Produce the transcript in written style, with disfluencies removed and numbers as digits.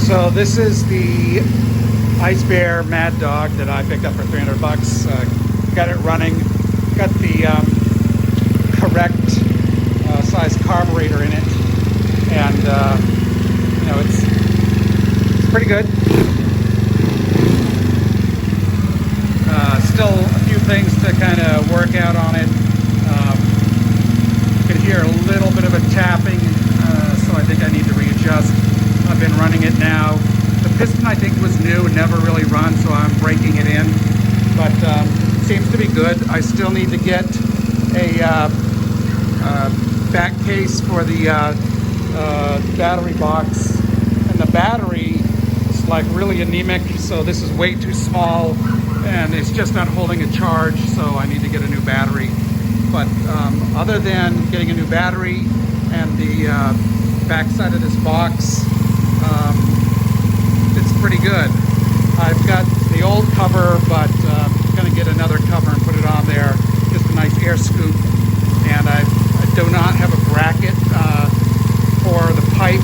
So this is the Icebear Maddog that I picked up for 300 bucks. Got it running. Got the correct size carburetor in it, and you know, it's pretty good. Still a few things to kind of work out on it. You can hear a little bit of a tapping, so I think I need to readjust. I've been running it now. The piston I think was new, never really run, so I'm breaking it in, but seems to be good. I still need to get a back case for the battery box, and the battery is like really anemic, so this is way too small and it's just not holding a charge, so I need to get a new battery. But other than getting a new battery and the back side of this box, it's pretty good. I've got the old cover, but I'm going to get another cover and put it on there. Just a nice air scoop. And I do not have a bracket for the pipe